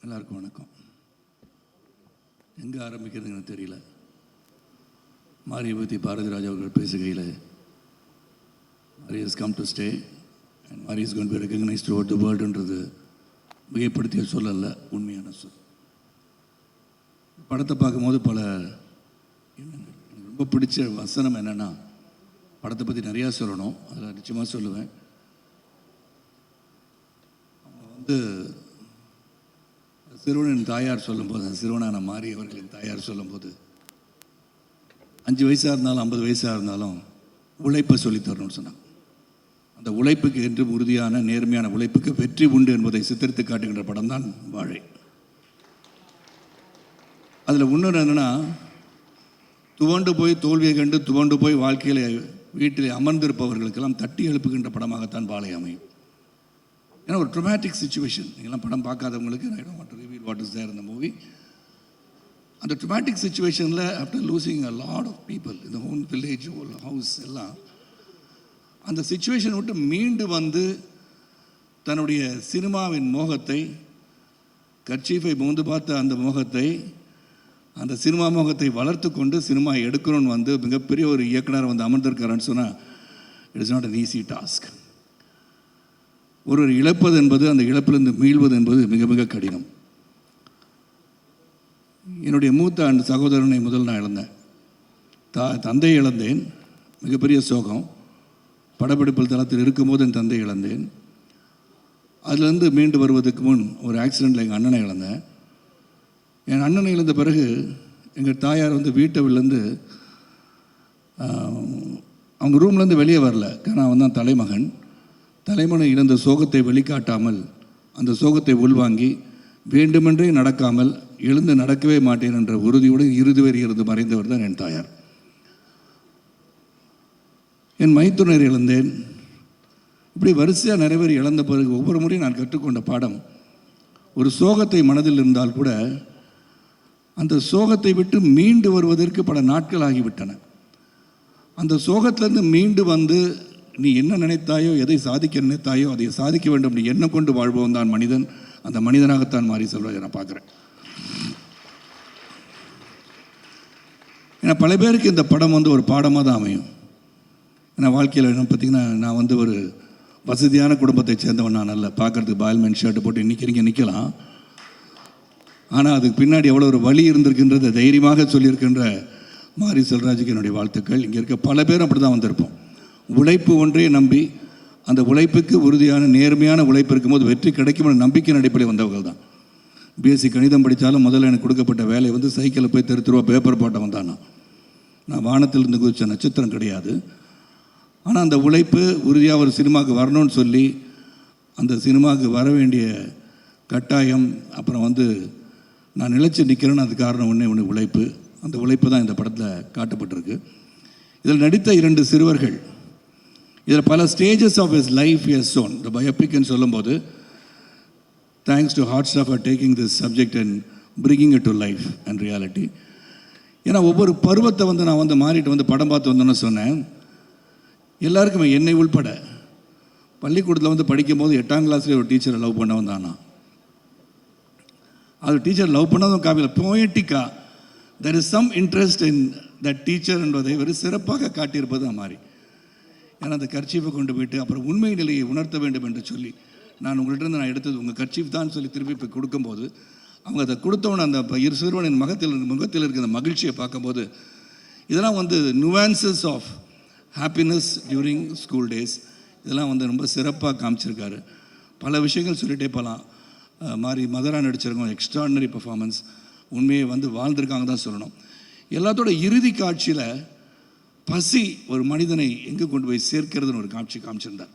எல்லாருக்கும் வணக்கம். எங்கே ஆரம்பிக்கிறதுன்னு தெரியல. மாரியை பற்றி பாரதிராஜா அவர்கள் பேசுகையில், Maari has come to stay and Maari is going to be recognised over the வேர்ல்டுன்றது மிகைப்படுத்திய சொல்லல, உண்மையான சொல். படத்தை பார்க்கும்போது பல எண்ணங்கள். எனக்கு ரொம்ப பிடிச்ச வசனம் என்னென்னா, படத்தை பற்றி நிறையா சொல்லணும், அதில் நிச்சயமாக சொல்லுவேன். அவங்க சிறுவனின் தாயார் சொல்லும்போது, சிறுவனான மாரி அவர்களின் தாயார் சொல்லும்போது, 5 வயசாக இருந்தாலும் 50 வயசாக இருந்தாலும் உழைப்பை சொல்லித்தரணும்னு சொன்னாங்க. அந்த உழைப்புக்கு என்று உறுதியான நேர்மையான உழைப்புக்கு வெற்றி உண்டு என்பதை சித்தரித்து காட்டுகின்ற படம் தான் வாழை. அதில் இன்னொன்று என்னென்னா, துவண்டு போய் தோல்வியை கண்டு துவண்டு போய் வாழ்க்கையில் வீட்டில் அமர்ந்திருப்பவர்களுக்கெல்லாம் தட்டி எழுப்புகின்ற படமாகத்தான் வாழை அமையும். ஏன்னா ஒரு ட்ரொமேட்டிக் சுச்சுவேஷன். நீங்கள்லாம் படம் பார்க்காதவங்களுக்கு I don't want to reveal what is there in the movie. அந்த ட்ரொமேட்டிக் சுச்சுவேஷனில் after losing a lot of people இந்த ஹோல் வில்லேஜ் ஹோல் ஹவுஸ் எல்லாம், அந்த சுச்சுவேஷன் விட்டு மீண்டு வந்து தன்னுடைய சினிமாவின் மோகத்தை, கர்ச்சீஃபை மோந்து பார்த்த அந்த மோகத்தை, அந்த சினிமா மோகத்தை வளர்த்து கொண்டு சினிமா எடுக்கணும்னு வந்து மிகப்பெரிய ஒரு இயக்குனர் வந்து அமர்ந்திருக்காருன்னு சொன்னால், it is not an easy task. ஒரு இழப்பது என்பது, அந்த இழப்பிலிருந்து மீள்வது என்பது மிக மிக கடினம். என்னுடைய மூத்த சகோதரனை முதல் நான் இழந்தேன். தந்தையை இழந்தேன், மிகப்பெரிய சோகம். படப்பிடிப்பில் தளத்தில் இருக்கும்போது என் தந்தை இழந்தேன். அதுலேருந்து மீண்டு வருவதற்கு முன் ஒரு ஆக்சிடெண்ட்டில் எங்கள் அண்ணனை இழந்தேன். என் அண்ணனை இழந்த பிறகு எங்கள் தாயார் வந்து வீட்டவிலேருந்து அவங்க ரூம்லேருந்து வெளியே வரல. நான் அவன் தான் தலைமகன். தலைமகனை இழந்த சோகத்தை வெளிக்காட்டாமல், அந்த சோகத்தை உள்வாங்கி, வேண்டுமென்றே நடக்காமல் எழுந்து நடக்கவே மாட்டேன் என்ற உறுதியோடு இறுதி வரை இருந்து மறைந்தவர் தான் என் தாயார். என் மைத்துனர் இழந்தேன். இப்படி வரிசையாக நிறைய பேர் இழந்த பிறகு ஒவ்வொரு முறையும் நான் கற்றுக்கொண்ட பாடம், ஒரு சோகத்தை மனதில் இருந்தால் கூட அந்த சோகத்தை விட்டு மீண்டு வருவதற்கு பல நாட்கள் ஆகிவிட்டன. அந்த சோகத்திலேருந்து மீண்டு வந்து நீ என்ன நினைத்தாயோ, எதை சாதிக்க நினைத்தாயோ அதை சாதிக்க வேண்டும் நீ எண்ணம் கொண்டு வாழ்பவன் தான் மனிதன். அந்த மனிதனாகத்தான் மாரி செல்வராஜை நான் பார்க்குறேன். ஏன்னா பல பேருக்கு இந்த படம் வந்து ஒரு பாடமாக தான் அமையும். ஏன்னா வாழ்க்கையில் என்ன பார்த்திங்கன்னா, நான் வந்து ஒரு வசதியான குடும்பத்தை சேர்ந்தவன் நான் அல்ல. பார்க்குறதுக்கு பால்மேன் ஷர்ட்டு போட்டு இன்றைக்கி நிற்கலாம். ஆனால் அதுக்கு பின்னாடி எவ்வளோ ஒரு வழி இருந்திருக்கின்றதை தைரியமாக சொல்லியிருக்கின்ற மாரி செல்வராஜுக்கு என்னுடைய வாழ்த்துக்கள். இங்கே இருக்க பல பேரும் அப்படி தான் வந்திருப்போம். உழைப்பு ஒன்றே நம்பி, அந்த உழைப்புக்கு உறுதியான நேர்மையான உழைப்பு இருக்கும்போது வெற்றி கிடைக்கும் நம்பிக்கை அடிப்படையில் வந்தவர்கள் தான். பிஎஸ்சி கணிதம் படித்தாலும் முதல்ல எனக்கு கொடுக்கப்பட்ட வேலை வந்து சைக்கிளில் போய் தெருத்துருவா பேப்பர் போட்டவன் தான். நான் வானத்திலிருந்து குதிச்ச நட்சத்திரம் கிடையாது. ஆனால் அந்த உழைப்பு உறுதியாக ஒரு சினிமாவுக்கு வரணும்னு சொல்லி, அந்த சினிமாவுக்கு வர வேண்டிய கட்டாயம், அப்புறம் வந்து நான் நிலைச்சி நிற்கிறேன்னு அது காரணம் ஒன்று உழைப்பு. அந்த உழைப்பு தான் இந்த படத்தில் காட்டப்பட்டிருக்கு. இதில் நடித்த 2 சிறுவர்கள், இதில் பல stages of his life has shown. இந்த பயோபிக்னு சொல்லும்போது, thanks to Hotstar for taking this subject and bringing it to life and reality. ஏன்னா ஒவ்வொரு பருவத்தை வந்து நான் வந்து மாறிட்டு வந்து படம் பார்த்து வந்தோன்னு சொன்னேன். எல்லாருக்குமே, என்னை உள்பட, பள்ளிக்கூடத்தில் வந்து படிக்கும்போது 8ஆம் கிளாஸ்லேயே ஒரு டீச்சரை லவ் பண்ணவன் தானா. அது டீச்சர் லவ் பண்ணதும் காப்பியில் போயட்டிக்கா there is some interest in that teacher என்பதை ஒரு சிறப்பாக காட்டியிருப்பது தான் மாரி. ஏன்னா அந்த கர்ச்சீஃபை கொண்டு போயிட்டு அப்புறம் உண்மை நிலையை உணர்த்த வேண்டும் என்று சொல்லி, நான் உங்கள்கிட்ட நான் எடுத்தது உங்கள் கர்ச்சீஃப் தான் சொல்லி திருப்பி போய் கொடுக்கும்போது, அவங்க அதை கொடுத்தவன அந்த சிறுவனின் முகத்தில் இருக்கிற மகிழ்ச்சியை பார்க்கும்போது, இதெல்லாம் வந்து nuances of happiness during school days. இதெல்லாம் வந்து ரொம்ப சிறப்பாக காமிச்சிருக்காரு. பல விஷயங்கள் சொல்லிகிட்டே போகலாம். மாரி மதராக நடிச்சிருக்கோம், எக்ஸ்ட்ராடினரி பர்ஃபார்மன்ஸ். உண்மையை வந்து வாழ்ந்திருக்காங்க தான் சொல்லணும். எல்லாத்தோட இறுதி காட்சியில் பசி ஒரு மனிதனை எங்கே கொண்டு போய் சேர்க்கிறதுன்னு ஒரு காமிச்சிருந்தார்.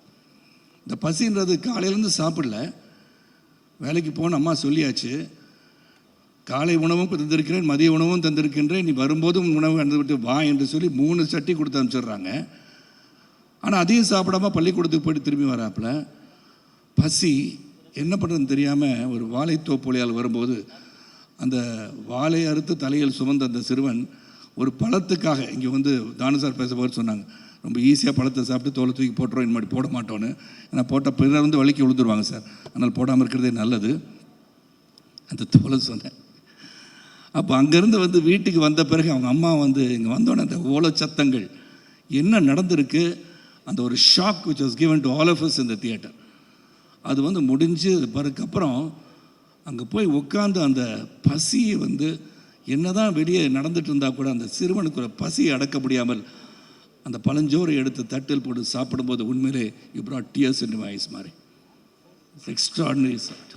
இந்த பசின்றது காலையிலேருந்து சாப்பிடல, வேலைக்கு போன அம்மா சொல்லியாச்சு, காலை உணவும் தந்திருக்கிறேன், மதிய உணவும் தந்திருக்கின்றேன், நீ வரும்போதும் உணவு அந்து விட்டு வா என்று சொல்லி 3 சட்டி கொடுத்து அனுப்பிச்சிடுறாங்க. ஆனால் அதையும் சாப்பிடாம பள்ளிக்கூடத்துக்கு போய்ட்டு திரும்பி வராப்புல பசி என்ன பண்ணுறதுன்னு தெரியாமல் ஒரு வாழைத்தோப்புலையால் வரும்போது, அந்த வாழை அறுத்து தலையில் சுமந்த அந்த சிறுவன் ஒரு பழத்துக்காக, இங்கே வந்து தானு சார் பேசும்போது சொன்னாங்க, ரொம்ப ஈஸியாக பழத்தை சாப்பிட்டு தோலை தூக்கி போட்டுறோம், இனிமேல் போட மாட்டோன்னு. ஏன்னா போட்ட பிறர் வந்து வலிக்கு விழுந்துருவாங்க சார், அதனால் போடாமல் இருக்கிறதே நல்லது. அந்த தோலை சொன்னேன். அப்போ அங்கேருந்து வந்து வீட்டுக்கு வந்த பிறகு அவங்க அம்மா வந்து இங்கே வந்தோடனே அந்த ஓலை சத்தங்கள் என்ன நடந்திருக்கு, அந்த ஒரு shock which was given to all of us in the theater. அது வந்து முடிஞ்சு பிறகுக்கப்புறம் அங்கே போய் உட்காந்து அந்த பசியை வந்து என்ன தான் வெளியே நடந்துட்டு இருந்தால் கூட அந்த சிறுவனுக்கு ஒரு பசியை அடக்க முடியாமல் அந்த பழஞ்சோரை எடுத்து தட்டில் போட்டு சாப்பிடும்போது உண்மையிலே you brought tears into my eyes மாதிரி. It's extraordinary sad.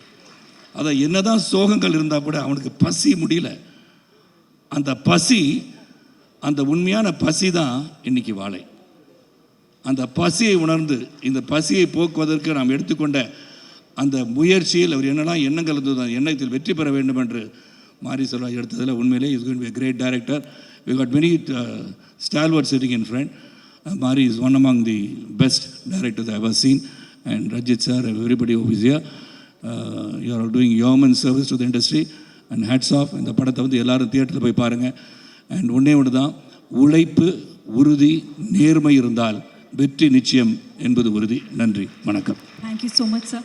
அதை என்ன தான் சோகங்கள் இருந்தால் கூட அவனுக்கு பசி முடியல. அந்த பசி, அந்த உண்மையான பசி தான் இன்னைக்கு வாழை. அந்த பசியை உணர்ந்து இந்த பசியை போக்குவதற்கு நாம் எடுத்துக்கொண்ட அந்த முயற்சியில் அவர் என்னெல்லாம் எண்ணங்கள் இருந்தது அந்த எண்ணத்தில் வெற்றி பெற வேண்டும் என்று மாரி செல்வராஜ் எடுத்ததில் உண்மையிலே is going to be a great director. We got many stalwarts sitting in front. Mari is one among the best directors I have ever seen, and Rajit sir, everybody who is here. You are all doing yeoman service to the industry, and hats off. இந்த படத்தை வந்து எல்லாரும் தியேட்டரில் போய் பாருங்கள். And ஒன்றே ஒன்று தான், உழைப்பு, உறுதி, நேர்மை இருந்தால் வெற்றி நிச்சயம் என்பது உறுதி. நன்றி, வணக்கம். Thank you so much, sir.